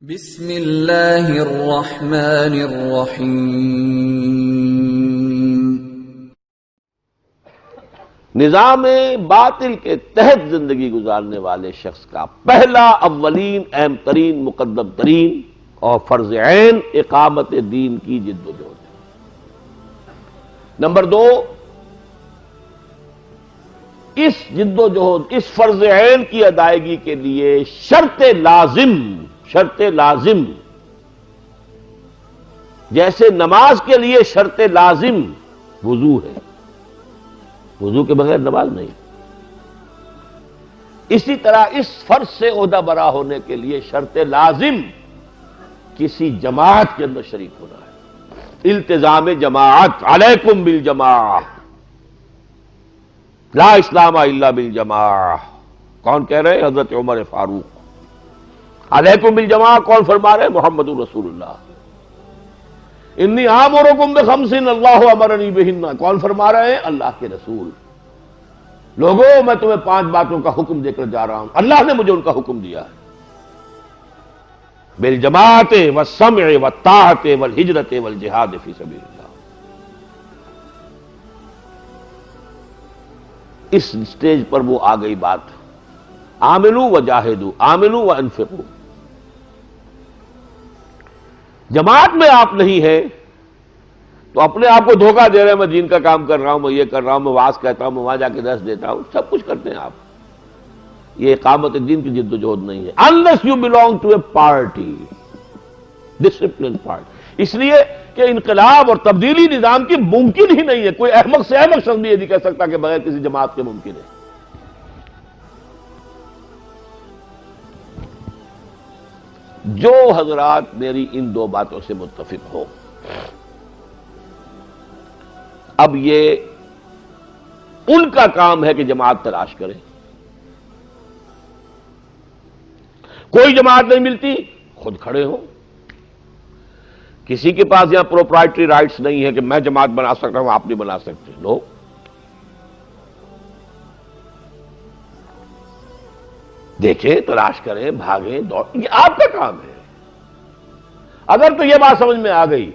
بسم اللہ الرحمن الرحیم۔ نظام باطل کے تحت زندگی گزارنے والے شخص کا پہلا، اولین، اہم ترین، مقدم ترین اور فرض عین اقامت دین کی جد و جہد ہے۔ نمبر دو، اس جد و جہد، اس فرض عین کی ادائیگی کے لیے شرط لازم جیسے نماز کے لیے شرط لازم وضو ہے، وضو کے بغیر نماز نہیں، اسی طرح اس فرض سے عہدہ برا ہونے کے لیے شرط لازم کسی جماعت کے اندر شریک ہونا ہے، التزام جماعت، علیکم بالجماعہ، لا اسلام الا بالجماعہ۔ کون کہہ رہے ہیں؟ حضرت عمر فاروق۔ علیکم بالجماعہ کون فرما رہے ہیں؟ محمد رسول اللہ۔ انی آمرکم بخمس اللہ امرنی بہن کون فرما رہے ہیں؟ اللہ کے رسول۔ لوگوں، میں تمہیں 5 باتوں کا حکم دے کر جا رہا ہوں، اللہ نے مجھے ان کا حکم دیا ہے، بالجماعت والسمع والطاعت والہجرت والجہاد فی سبیل اللہ۔ اس سٹیج پر وہ آ گئی بات، آمنوا وجاہدوا، آمنوا وانفقوا۔ جماعت میں آپ نہیں ہیں تو اپنے آپ کو دھوکہ دے رہے ہیں، میں دین کا کام کر رہا ہوں، میں یہ کر رہا ہوں، میں وعظ کہتا ہوں، میں وہاں جا کے درس دیتا ہوں، سب کچھ کرتے ہیں آپ، یہ اقامت دین کی جد و جہد نہیں ہے۔ unless you belong to a party، disciplined party۔ اس لیے کہ انقلاب اور تبدیلی نظام کی ممکن ہی نہیں ہے، کوئی احمق سے احمق شخص بھی یہ نہیں کہہ سکتا کہ بغیر کسی جماعت کے ممکن ہے۔ جو حضرات میری ان 2 باتوں سے متفق ہو، اب یہ ان کا کام ہے کہ جماعت تلاش کریں۔ کوئی جماعت نہیں ملتی، خود کھڑے ہو۔ کسی کے پاس یہاں پروپرائٹری رائٹس نہیں ہے کہ میں جماعت بنا سکتا ہوں، آپ نہیں بنا سکتے، لو۔ دیکھیں، تلاش کریں، بھاگیں، دوڑ، یہ آپ کا کام ہے۔ اگر تو یہ بات سمجھ میں آ گئی،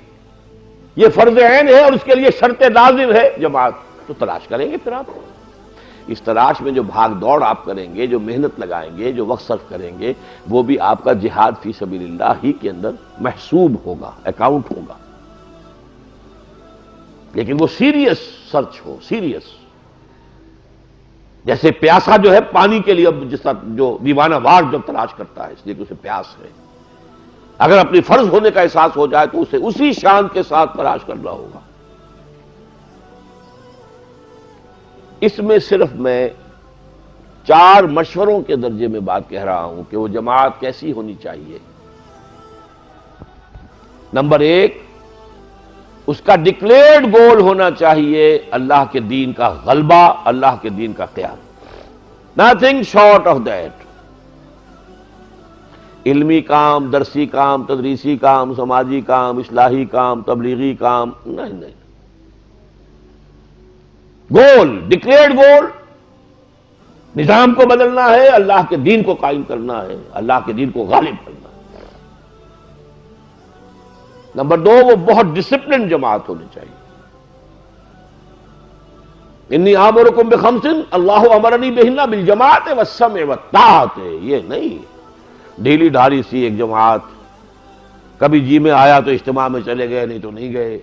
یہ فرض عین ہے اور اس کے لیے شرط لازم ہے جماعت، تو تلاش کریں گے پھر آپ۔ اس تلاش میں جو بھاگ دوڑ آپ کریں گے، جو محنت لگائیں گے، جو وقت صرف کریں گے، وہ بھی آپ کا جہاد فی سبیل اللہ ہی کے اندر محسوب ہوگا، اکاؤنٹ ہوگا، لیکن وہ سیریس سرچ ہو، سیریس۔ جیسے پیاسا جو ہے پانی کے لیے جس طرح جو دیوانہ وار جب تلاش کرتا ہے، اس لیے کہ اسے پیاس ہے، اگر اپنی فرض ہونے کا احساس ہو جائے تو اسے اسی شان کے ساتھ تلاش کرنا ہوگا۔ اس میں صرف میں 4 مشوروں کے درجے میں بات کہہ رہا ہوں کہ وہ جماعت کیسی ہونی چاہیے۔ نمبر 1، اس کا ڈکلیئرڈ گول ہونا چاہیے اللہ کے دین کا غلبہ، اللہ کے دین کا قیام، نتھنگ شارٹ آف دیٹ۔ علمی کام، درسی کام، تدریسی کام، سماجی کام، اصلاحی کام، تبلیغی کام نہیں۔ گول، ڈکلیئرڈ گول، نظام کو بدلنا ہے، اللہ کے دین کو قائم کرنا ہے، اللہ کے دین کو غالب کرنا ہے۔ نمبر 2، وہ بہت ڈسپلن جماعت ہونی چاہیے۔ انی آمرکم بخمس اللہ امرنی بہن بالجماعت والسمع والطاعت، یہ نہیں ڈھیلی ڈھالی سی ایک جماعت، کبھی جی میں آیا تو اجتماع میں چلے گئے، نہیں تو نہیں گئے،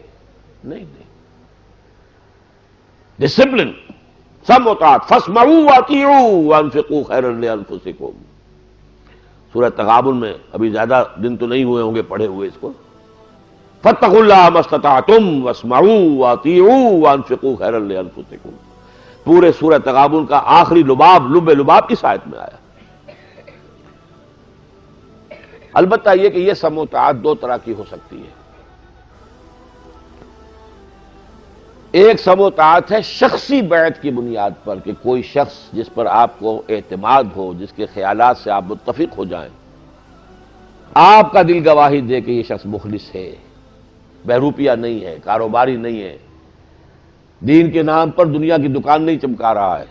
نہیں۔ ڈسپلن، سمع و طاعت، فاسمعوا واطیعوا وانفقوا خیرا لانفسکم۔ سورہ تغابن میں، ابھی زیادہ دن تو نہیں ہوئے ہوں گے پڑھے ہوئے اس کو، فاتقوا اللہ ما استطعتم واسمعوا واطیعوا وانفقوا خیرا لانفسکم۔ پورے سورہ تغابن کا آخری لباب، لب لباب اس آیت میں آیا۔ البتہ یہ کہ یہ سمع و طاعت 2 طرح کی ہو سکتی ہے۔ ایک سمع و طاعت ہے شخصی بیعت کی بنیاد پر، کہ کوئی شخص جس پر آپ کو اعتماد ہو، جس کے خیالات سے آپ متفق ہو جائیں، آپ کا دل گواہی دے کہ یہ شخص مخلص ہے، بہروپیہ نہیں ہے، کاروباری نہیں ہے، دین کے نام پر دنیا کی دکان نہیں چمکا رہا ہے،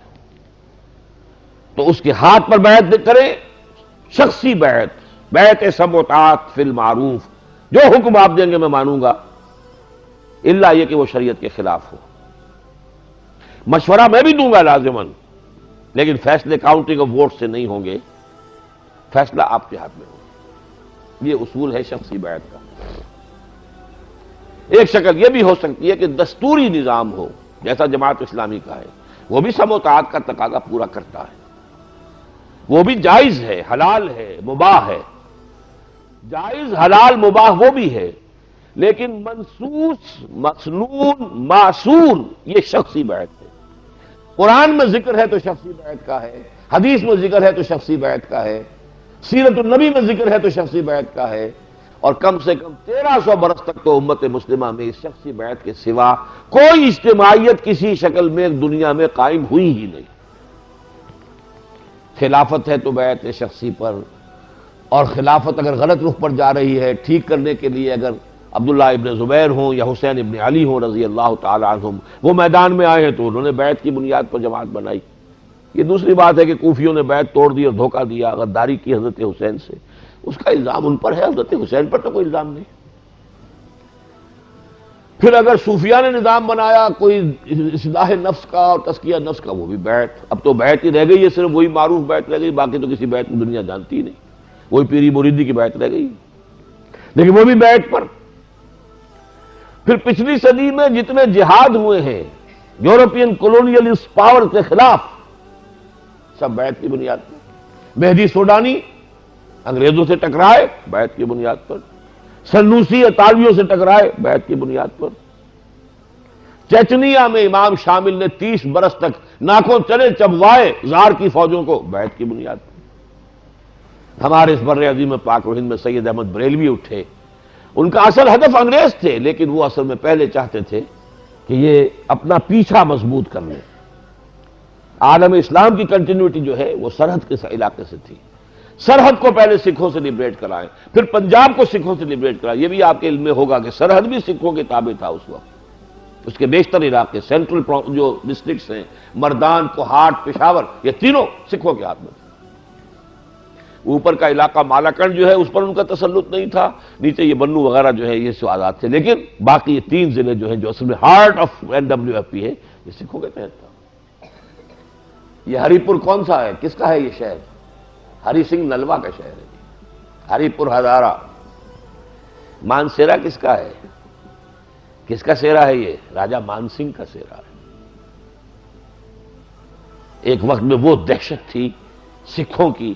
تو اس کے ہاتھ پر بیعت کریں، شخصی بیعت، بیعت سمع و طاعت فی المعروف، جو حکم آپ دیں گے میں مانوں گا، الا یہ کہ وہ شریعت کے خلاف ہو۔ مشورہ میں بھی دوں گا لازماً، لیکن فیصلے کاؤنٹنگ آف ووٹ سے نہیں ہوں گے، فیصلہ آپ کے ہاتھ میں ہوگا۔ یہ اصول ہے شخصی بیعت کا۔ ایک شکل یہ بھی ہو سکتی ہے کہ دستوری نظام ہو، جیسا جماعت اسلامی کا ہے، وہ بھی سمع و طاعت کا تقاضا پورا کرتا ہے، وہ بھی جائز ہے، حلال ہے، مباح ہے، جائز حلال مباح وہ بھی ہے، لیکن منصوص مسنون معصور یہ شخصی بیعت ہے۔ قرآن میں ذکر ہے تو شخصی بیعت کا ہے، حدیث میں ذکر ہے تو شخصی بیعت کا ہے، سیرت النبی میں ذکر ہے تو شخصی بیعت کا ہے، اور کم سے کم 1300 برس تک تو امت مسلمہ میں اس شخصی بیعت کے سوا کوئی اجتماعیت کسی شکل میں دنیا میں قائم ہوئی ہی نہیں۔ خلافت ہے تو بیعت شخصی پر، اور خلافت اگر غلط رخ پر جا رہی ہے ٹھیک کرنے کے لیے اگر عبداللہ ابن زبیر ہوں یا حسین ابن علی ہوں رضی اللہ تعالی عنہم وہ میدان میں آئے ہیں تو انہوں نے بیعت کی بنیاد پر جماعت بنائی۔ یہ دوسری بات ہے کہ کوفیوں نے بیعت توڑ دی اور دھوکہ دیا، غداری کی حضرت حسین سے، اس کا الزام ان پر ہے، حضرت حسین پر تو کوئی الزام نہیں۔ پھر اگر صوفیہ نے نظام بنایا کوئی اصلاح نفس کا اور تزکیہ نفس کا، وہ بھی بیعت، اب تو بیعت ہی رہ گئی ہے، صرف وہی معروف بیعت رہ گئی، باقی تو کسی بیعت کو دنیا جانتی ہی نہیں، وہی پیری مریدی کی بیعت رہ گئی، لیکن وہ بھی بیعت پر۔ پھر پچھلی صدی میں جتنے جہاد ہوئے ہیں یورپین کولونیلسٹ پاور کے خلاف، سب بیعت کی بنیاد پر۔ مہدی سوڈانی انگریزوں سے ٹکرائے بیعت کی بنیاد پر، سنوسی اطالویوں سے ٹکرائے بیعت کی بنیاد پر، چچنیا میں امام شامل نے 30 برس تک ناکوں چلے چبوائے زار کی فوجوں کو بیعت کی بنیاد پر۔ ہمارے اس بر عظیم پاک و ہند میں سید احمد بریلوی اٹھے، ان کا اصل ہدف انگریز تھے، لیکن وہ اصل میں پہلے چاہتے تھے کہ یہ اپنا پیچھا مضبوط کر لیں۔ عالم اسلام کی کنٹینیوٹی جو ہے وہ سرحد کے علاقے سے تھی، سرحد کو پہلے سکھوں سے لبریٹ کرائیں، پھر پنجاب کو سکھوں سے لبریٹ کرائیں۔ یہ بھی آپ کے علم میں ہوگا کہ سرحد بھی سکھوں کے تابع تھا اس وقت، اس کے بیشتر علاقے سینٹرل جو ڈسٹرکٹس ہیں، مردان، کوہاٹ، پشاور، یہ تینوں سکھوں کے ہاتھ میں تھے۔ اوپر کا علاقہ مالاکنڈ جو ہے اس پر ان کا تسلط نہیں تھا، نیچے یہ بنو وغیرہ جو ہے یہ آزاد تھے، لیکن باقی یہ 3 ضلع جو ہیں جو اصل میں ہارٹ آف NWFP ہے یہ سکھوں کے تحت تھا۔ یہ ہری پور کون سا ہے، کس کا ہے یہ شہر؟ ہری سنگھ نلوا کا شہر ہے، ہری پور ہزارہ۔ مانسیرا کس کا ہے، کس کا سیرا ہے؟ یہ راجہ مان سنگھ کا سیرا ہے۔ ایک وقت میں وہ دہشت تھی سکھوں کی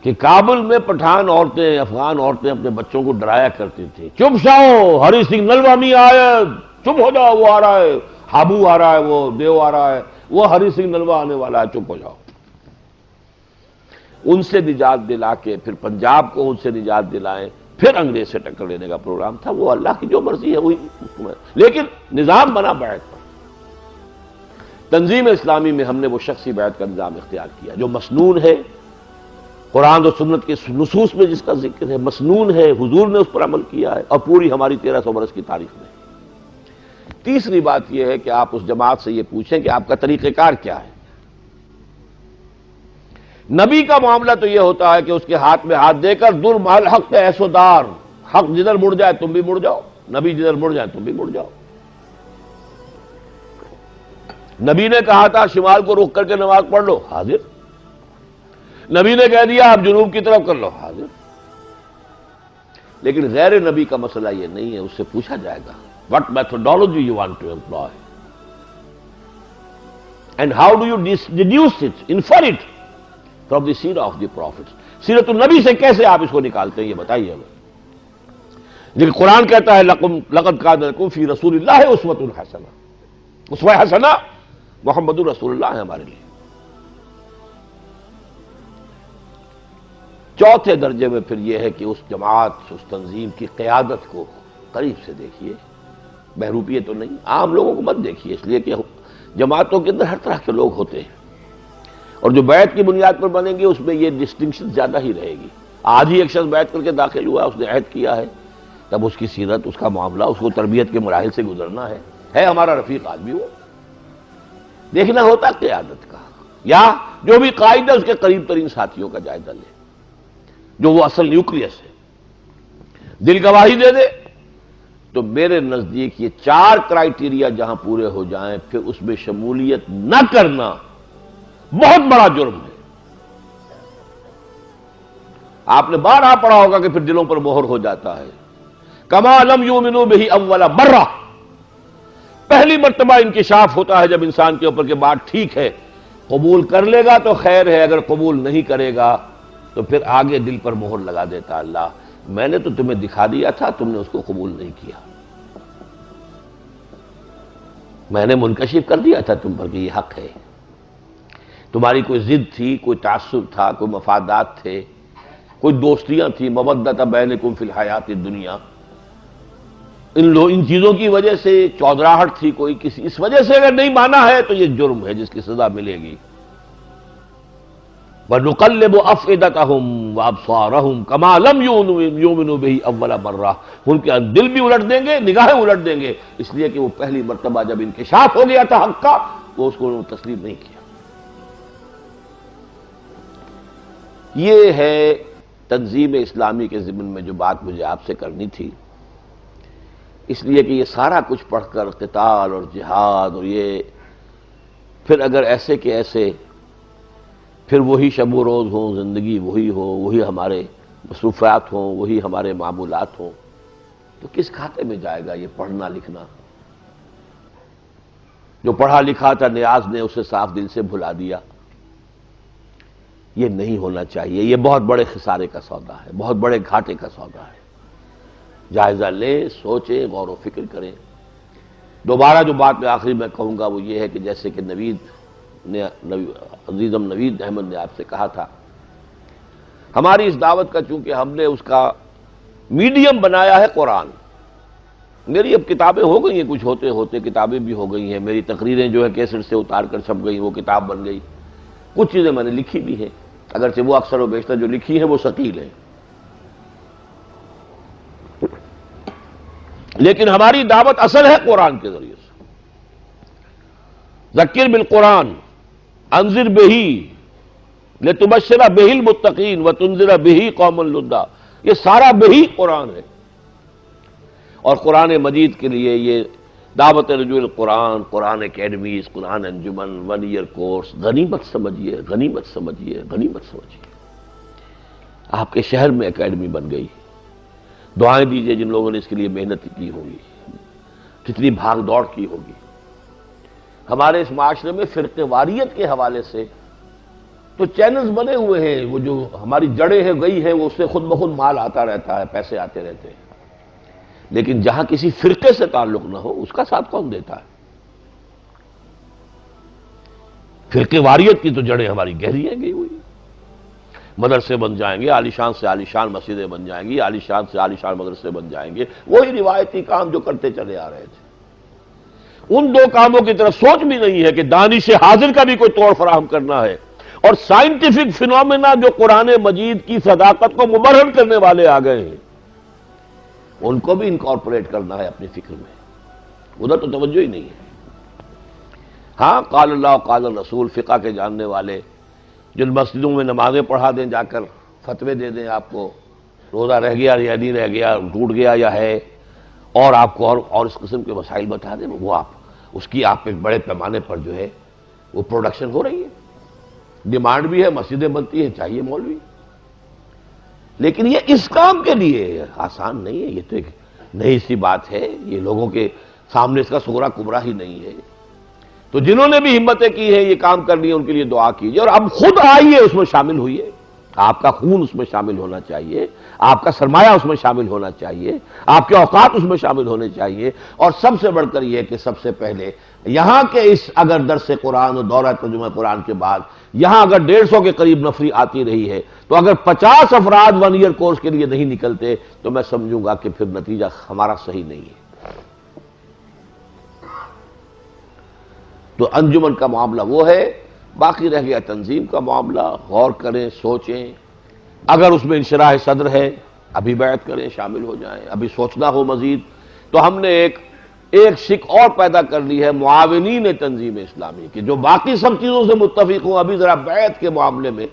کہ کابل میں پٹھان عورتیں، افغان عورتیں اپنے بچوں کو ڈرایا کرتی تھی، چپ جاؤ ہری سنگھ نلوا نہیں آیا، چپ ہو جاؤ، وہ آ رہا ہے، ہابو آ رہا ہے، وہ دیو آ رہا ہے، وہ ہری سنگھ نلوا آنے والا ہے، چپ ہو جاؤ۔ ان سے نجات دلا کے پھر پنجاب کو ان سے نجات دلائیں، پھر انگریز سے ٹکر لینے کا پروگرام تھا۔ وہ اللہ کی جو مرضی ہے وہی، لیکن نظام بنا بیعت پر۔ تنظیم اسلامی میں ہم نے وہ شخصی بیعت کا نظام اختیار کیا جو مسنون ہے، قرآن و سنت کے نصوص میں جس کا ذکر ہے، مسنون ہے، حضور نے اس پر عمل کیا ہے، اور پوری ہماری 1300 برس کی تاریخ میں۔ تیسری بات یہ ہے کہ آپ اس جماعت سے یہ پوچھیں کہ آپ کا طریقہ کار کیا ہے۔ نبی کا معاملہ تو یہ ہوتا ہے کہ اس کے ہاتھ میں ہاتھ دے کر در محل حق ایسو دار، حق جدھر مڑ جائے تم بھی مڑ جاؤ، نبی جدھر مڑ جائے تم بھی مڑ جاؤ۔ نبی نے کہا تھا شمال کو رخ کر کے نماز پڑھ لو، حاضر۔ نبی نے کہہ دیا آپ جنوب کی طرف کر لو، حاضر۔ لیکن غیر نبی کا مسئلہ یہ نہیں ہے، اس سے پوچھا جائے گا what methodology you want to employ and how do you deduce it, infer it from the seerah of the prophets۔ سیرت النبی سے کیسے آپ اس کو نکالتے ہیں یہ بتائیے ہمیں۔ لیکن قرآن کہتا ہے لقد کان لکم فی رسول اللہ اسوۃ حسنہ، اسوہ حسنہ محمد رسول اللہ ہے ہمارے لیے۔ چوتھے درجے میں پھر یہ ہے کہ اس جماعت، اس تنظیم کی قیادت کو قریب سے دیکھیے، بہروپیے تو نہیں، عام لوگوں کو مت دیکھیے، اس لیے کہ جماعتوں کے اندر ہر طرح کے لوگ ہوتے ہیں، اور جو بیعت کی بنیاد پر بنیں گے اس میں یہ ڈسٹنکشن زیادہ ہی رہے گی۔ آج ہی ایک شخص بیعت کر کے داخل ہوا، اس نے عہد کیا ہے، تب اس کی سیرت، اس کا معاملہ، اس کو تربیت کے مراحل سے گزرنا ہے ہمارا رفیق آدمی وہ۔ دیکھنا ہوتا قیادت کا، یا جو بھی قائد ہے اس کے قریب ترین ساتھیوں کا جائزہ لے، جو وہ اصل نیوکلیس ہے، دل گواہی دے دے۔ تو میرے نزدیک یہ 4 کرائیٹیریا جہاں پورے ہو جائیں، پھر اس میں شمولیت نہ کرنا بہت بڑا جرم ہے۔ آپ نے بارہا پڑھا ہوگا کہ پھر دلوں پر مہر ہو جاتا ہے، کما لم یؤمنوا بہ اول مرہ، پہلی مرتبہ انکشاف ہوتا ہے جب انسان کے اوپر کہ بات ٹھیک ہے، قبول کر لے گا تو خیر ہے، اگر قبول نہیں کرے گا تو پھر آگے دل پر مہر لگا دیتا اللہ، میں نے تو تمہیں دکھا دیا تھا، تم نے اس کو قبول نہیں کیا، میں نے منکشف کر دیا تھا تم پر کہ یہ حق ہے، تمہاری کوئی ضد تھی، کوئی تعصب تھا، کوئی مفادات تھے، کوئی دوستیاں تھی، مودۃ بینکم فی الحیات الدنیا، ان چیزوں کی وجہ سے چودراہٹ تھی کوئی کسی، اس وجہ سے اگر نہیں مانا ہے تو یہ جرم ہے جس کی سزا ملے گی۔ وَنُقَلِّبُ أَفْئِدَتَهُمْ وَأَبْصَارَهُمْ كَمَا لَمْ يُؤْمِنُوا بِهِ أَوَّلَ مَرَّةٍ، ان کے دل بھی الٹ دیں گے، نگاہیں الٹ دیں گے، اس لیے کہ وہ پہلی مرتبہ جب انکشاف ہو گیا تھا حق کا وہ اس کو انہوں نے تسلیم نہیں کیا۔ یہ ہے تنظیم اسلامی کے ضمن میں جو بات مجھے آپ سے کرنی تھی، اس لیے کہ یہ سارا کچھ پڑھ کر قتال اور جہاد اور یہ پھر اگر ایسے کہ ایسے پھر وہی شب و روز ہوں، زندگی وہی ہو، وہی ہمارے مصروفیات ہوں، وہی ہمارے معمولات ہوں، تو کس کھاتے میں جائے گا یہ پڑھنا لکھنا؟ جو پڑھا لکھا تھا نیاز نے اسے صاف دل سے بھلا دیا، یہ نہیں ہونا چاہیے، یہ بہت بڑے خسارے کا سودا ہے، بہت بڑے گھاٹے کا سودا ہے۔ جائزہ لیں، سوچیں، غور و فکر کریں۔ دوبارہ جو بات میں آخری میں کہوں گا وہ یہ ہے کہ جیسے کہ عزیزم نوید احمد نے آپ سے کہا تھا، ہماری اس دعوت کا چونکہ ہم نے اس کا میڈیم بنایا ہے قرآن، میری اب کتابیں ہو گئی ہیں، کچھ ہوتے ہوتے کتابیں بھی ہو گئی ہیں، میری تقریریں جو ہے کیسٹ سے اتار کر چھپ گئی، وہ کتاب بن گئی، کچھ چیزیں میں نے لکھی بھی ہیں، اگرچہ وہ اکثر و بیشتر جو لکھی ہیں وہ ثقیل ہیں، لیکن ہماری دعوت اصل ہے قرآن کے ذریعے سے۔ ذکر بالقرآن انذر بہی لتبشر بہ المتقین وتنذر بہ قوما لدا، یہ سارا بہی قرآن ہے، اور قرآن مجید کے لیے یہ دعوت رجوع القرآن، قرآن اکیڈمیز، قرآن انجمن، 1 ایئر کورس، غنیمت سمجھیے، غنیمت سمجھیے، غنیمت سمجھیے۔ آپ کے شہر میں اکیڈمی بن گئی، دعائیں دیجئے جن لوگوں نے اس کے لیے محنت کی ہوگی، کتنی بھاگ دوڑ کی ہوگی۔ ہمارے اس معاشرے میں فرقہ واریت کے حوالے سے تو چینلز بنے ہوئے ہیں، وہ جو ہماری جڑیں ہیں گئی ہیں، وہ اس سے خود بخود مال آتا رہتا ہے، پیسے آتے رہتے ہیں، لیکن جہاں کسی فرقے سے تعلق نہ ہو اس کا ساتھ کون دیتا ہے؟ فرقہ واریت کی تو جڑیں ہماری گہری ہیں گئی ہوئی، مدرسے بن جائیں گے، عالیشان سے عالیشان مسجدیں بن جائیں گی، عالیشان سے عالیشان مدرسے بن جائیں گے، وہی روایتی کام جو کرتے چلے آ رہے تھے۔ ان 2 کاموں کی طرف سوچ بھی نہیں ہے کہ دانش حاضر کا بھی کوئی توڑ فراہم کرنا ہے، اور سائنٹیفک فینومینا جو قرآن مجید کی صداقت کو مبرہن کرنے والے آ گئے ہیں، ان کو بھی انکارپوریٹ کرنا ہے اپنی فکر میں، ادھر تو توجہ ہی نہیں ہے۔ ہاں، قال اللہ قال الرسول فقہ کے جاننے والے جن مسجدوں میں نمازیں پڑھا دیں، جا کر فتوے دے دیں آپ کو، روزہ رہ گیا یا نہیں رہ گیا، ٹوٹ گیا یا ہے، اور آپ کو اور اس قسم کے مسائل بتا دیں، وہ اس کی آپ ایک بڑے پیمانے پر جو ہے وہ پروڈکشن ہو رہی ہے، ڈیمانڈ بھی ہے، مسجدیں بنتی ہیں، چاہیے مولوی، لیکن یہ اس کام کے لیے آسان نہیں ہے، یہ تو ایک نئی سی بات ہے، یہ لوگوں کے سامنے اس کا صغرا کبرا ہی نہیں ہے۔ تو جنہوں نے بھی ہمتیں کی ہیں یہ کام کرنی ہے، ان کے لیے دعا کیجیے، اور اب خود آئیے اس میں شامل ہوئیے، آپ کا خون اس میں شامل ہونا چاہیے، آپ کا سرمایہ اس میں شامل ہونا چاہیے، آپ کے اوقات اس میں شامل ہونے چاہیے، اور سب سے بڑھ کر یہ کہ سب سے پہلے یہاں کے اس اگر درس قرآن اور دورہ ترجمہ قرآن کے بعد یہاں اگر 150 کے قریب نفری آتی رہی ہے، تو اگر 50 افراد 1 ایئر کورس کے لیے نہیں نکلتے تو میں سمجھوں گا کہ پھر نتیجہ ہمارا صحیح نہیں ہے۔ تو انجمن کا معاملہ وہ ہے، باقی رہ گیا تنظیم کا معاملہ، غور کریں، سوچیں، اگر اس میں انشراح صدر ہے ابھی بیعت کریں، شامل ہو جائیں، ابھی سوچنا ہو مزید تو ہم نے ایک ایک شک اور پیدا کر لی ہے معاونین تنظیم اسلامی کہ جو باقی سب چیزوں سے متفق ہوں، ابھی ذرا بیعت کے معاملے میں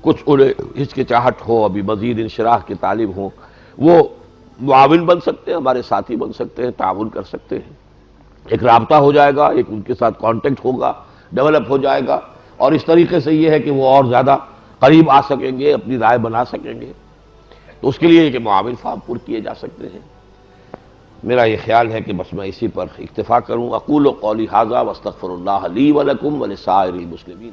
کچھ انہیں ہچکچاہٹ ہو، ابھی مزید انشراح کی طالب ہوں، وہ معاون بن سکتے ہیں، ہمارے ساتھی بن سکتے ہیں، تعاون کر سکتے ہیں، ایک رابطہ ہو جائے گا، ایک ان کے ساتھ کانٹیکٹ ہوگا، ڈیولپ ہو جائے گا، اور اس طریقے سے یہ ہے کہ وہ اور زیادہ قریب آ سکیں گے، اپنی رائے بنا سکیں گے، تو اس کے لیے کہ معاون فارم پر کیے جا سکتے ہیں۔ میرا یہ خیال ہے کہ بس میں اسی پر اکتفا کروں۔ اقول قولی ھذا واستغفر اللہ لی ولکم ولسائر المسلمین۔